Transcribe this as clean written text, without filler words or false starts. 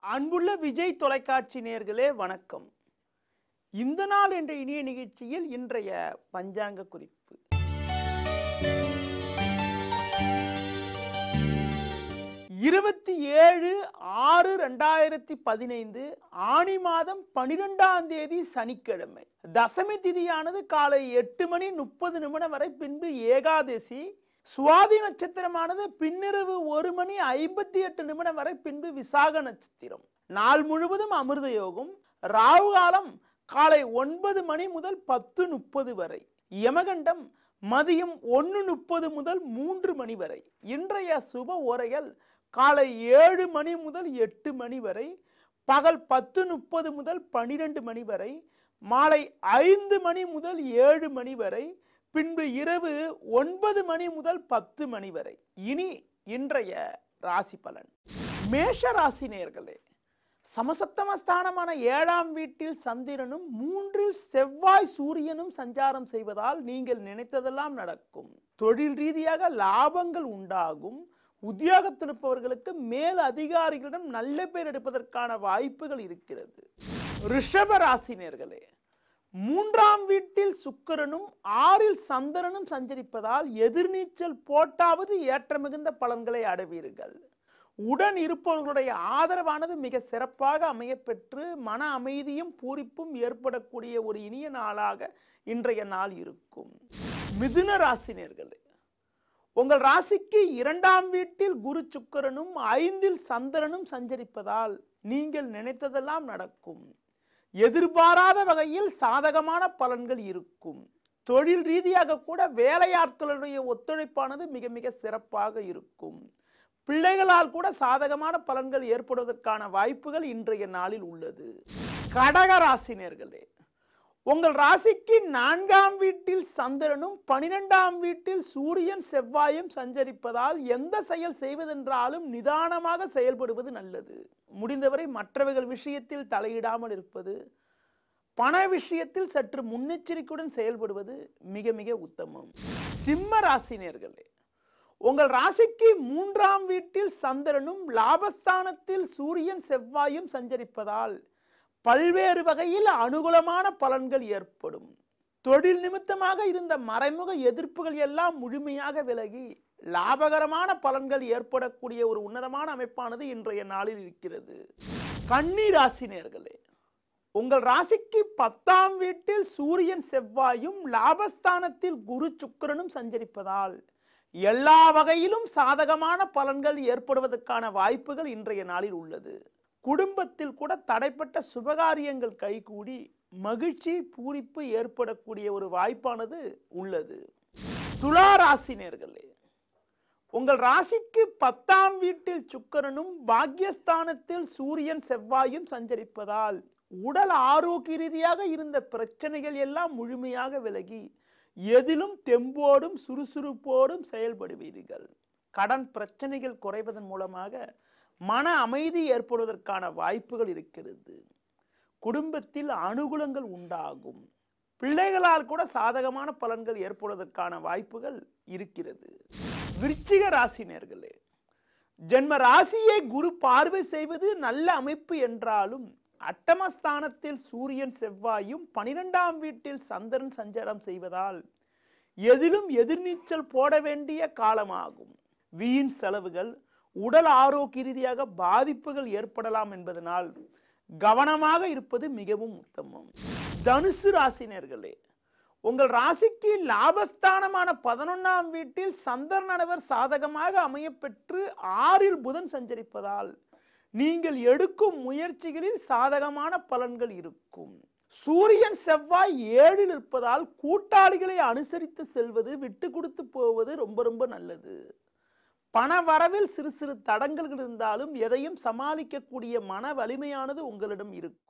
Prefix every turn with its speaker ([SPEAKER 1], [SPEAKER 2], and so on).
[SPEAKER 1] அன்புள்ள விஜய் தொலைக்காட்சி நேயர்களே வணக்கம். இந்த நாள் என்ற இனிய நிகழ்ச்சியில் இன்றைய பஞ்சாங்க குறிப்பு. 27/6/2015 ஆனி மாதம் 12ஆம் தேதி சனிக்கிழமை. தசமி திதியானது காலை 8:30 வரை, பின்பு ஏகாதசி. சுவாதி நட்சத்திரமானது பின்னிரவு 1:58 வரை, பின்பு விசாக நட்சத்திரம். நாள் முழுவதும் அமிர்த யோகம். ராகு காலம் காலை 9 முதல் 10:30 வரை. யமகண்டம் மதியம் 1:30 முதல் 3 வரை. இன்றைய சுப ஓரைகள் காலை 7 முதல் 8 வரை, பகல் 10:30 முதல் 12 வரை, மாலை 5 முதல் 7 வரை, பின்பு இரவு 9 முதல் 10 வரை. இனி இன்றைய ராசி பலன். மேஷ ராசி நேயர்களே, சமசப்தமஸ்தானமான 7ஆம் வீட்டில் சந்திரனும் 3இல் செவ்வாய் சூரியனும் சஞ்சாரம் செய்வதால் நீங்கள் நினைத்ததெல்லாம் நடக்கும். தொழில் ரீதியாக லாபங்கள் உண்டாகும். உத்தியோகத்தில் இருப்பவர்களுக்கு மேல் அதிகாரிகளிடம் நல்ல பேர் எடுப்பதற்கான வாய்ப்புகள் இருக்கிறது. ரிஷப ராசி நேயர்களே, 3ஆம் வீட்டில் சுக்கிரனும் 6இல் சந்திரனும் சஞ்சரிப்பதால் எதிர்நீச்சல் போட்டாவது ஏற்ற மிகுந்த பலன்களை அடைவீர்கள். உடன் இருப்பவர்களுடைய ஆதரவானது மிக சிறப்பாக அமையப்பெற்று மன அமைதியும் பூரிப்பும் ஏற்படக்கூடிய ஒரு இனிய நாளாக இன்றைய நாள் இருக்கும். மிதுன ராசி நேயர்களே, உங்கள் ராசிக்கு 2ஆம் வீட்டில் குரு சுக்கிரனும் 5இல் சந்திரனும் சஞ்சரிப்பதால் நீங்கள் நினைத்ததெல்லாம் நடக்கும். எதிர்பாராத வகையில் சாதகமான பலன்கள் இருக்கும். தொழில் ரீதியாக கூட வேலையாட்களுடைய ஒத்துழைப்பானது மிக மிக சிறப்பாக இருக்கும். பிள்ளைகளால் கூட சாதகமான பலன்கள் ஏற்படுவதற்கான வாய்ப்புகள் இன்றைய நாளில் உள்ளது. கடக ராசி நேயர்களே, உங்கள் ராசிக்கு 4ஆம் வீட்டில் சந்திரனும் 12ஆம் வீட்டில் சூரியன் செவ்வாயும் சஞ்சரிப்பதால் எந்த செயல் செய்வதென்றாலும் நிதானமாக செயல்படுவது நல்லது. முடிந்தவரை மற்றவர்கள் விஷயத்தில் தலையிடாமல் இருப்பது, பண விஷயத்தில் சற்று முன்னெச்சரிக்கையுடன் செயல்படுவது மிக மிக உத்தமம். சிம்ம ராசி நேயர்களே, உங்கள் ராசிக்கு 3ஆம் வீட்டில் சந்திரனும் லாபஸ்தானத்தில் சூரியன் செவ்வாயும் சஞ்சரிப்பதால் பல்வேறு வகையில் அனுகூலமான பலன்கள் ஏற்படும். தொழில் நிமித்தமாக இருந்த மறைமுக எதிர்ப்புகள் எல்லாம் முழுமையாக விலகி லாபகரமான பலன்கள் ஏற்படக்கூடிய ஒரு உன்னதமான அமைப்பானது இன்றைய நாளில் இருக்கிறது. கன்னி ராசி நேயர்களே, உங்கள் ராசிக்கு 10ஆம் வீட்டில் சூரியன் செவ்வாயும் லாபஸ்தானத்தில் குரு சுக்கிரனும் சஞ்சரிப்பதால் எல்லா வகையிலும் சாதகமான பலன்கள் ஏற்படுவதற்கான வாய்ப்புகள் இன்றைய நாளில் உள்ளது. குடும்பத்தில் கூட தடைப்பட்ட சுபகாரியங்கள் கைகூடி மகிழ்ச்சி பூரிப்பு ஏற்படக்கூடிய ஒரு வாய்ப்பானது உள்ளது. துலா ராசி நேயர்களே, உங்கள் ராசிக்கு 10ஆம் வீட்டில் சுக்கிரனும் பாக்யஸ்தானத்தில் சூரியன் செவ்வாயும் சஞ்சரிப்பதால் உடல் ஆரோக்கிய ரீதியாக இருந்த பிரச்சனைகள் எல்லாம் முழுமையாக விலகி எதிலும் தெம்போடும் சுறுசுறுப்போடும் செயல்படுவீர்கள். கடன் பிரச்சனைகள் குறைவதன் மூலமாக மன அமைதி ஏற்படுவதற்கான வாய்ப்புகள் இருக்கிறது. குடும்பத்தில் அனுகூலங்கள் உண்டாகும். பிள்ளைகளால் கூட சாதகமான பலன்கள் ஏற்படுவதற்கான வாய்ப்புகள் இருக்கிறது. விருச்சிக ராசி நேயர்களே, ஜென்ம ராசியை குரு பார்வை செய்வது நல்ல அமைப்பு என்றாலும் அட்டமஸ்தானத்தில் சூரியன் செவ்வாயும் 12ஆம் வீட்டில் சந்திரன் சஞ்சாரம் செய்வதால் எதிலும் எதிர்நீச்சல் போட வேண்டிய காலமாகும். வீண் செலவுகள், உடல் ஆரோக்கிய ரீதியாக பாதிப்புகள் ஏற்படலாம் என்பதனால் கவனமாக இருப்பது மிகவும் உத்தமம். தனுசு ராசி நேயர்களே, உங்கள் ராசிக்கு லாபஸ்தானமான 11ஆம் வீட்டில் சந்திரனவர் சாதகமாக அமையப்பெற்று 6இல் புதன் சஞ்சரிப்பதால் நீங்கள் எடுக்கும் முயற்சிகளில் சாதகமான பலன்கள் இருக்கும். சூரியன் செவ்வாய் 7இல் இருப்பதால் கூட்டாளிகளை அனுசரித்து செல்வது, விட்டு கொடுத்து போவது ரொம்ப ரொம்ப நல்லது. பண வரவில் சிறு சிறு தடங்கல்கள் இருந்தாலும் எதையும் சமாளிக்கக்கூடிய மன வலிமையானது உங்களிடம் இருக்கும்.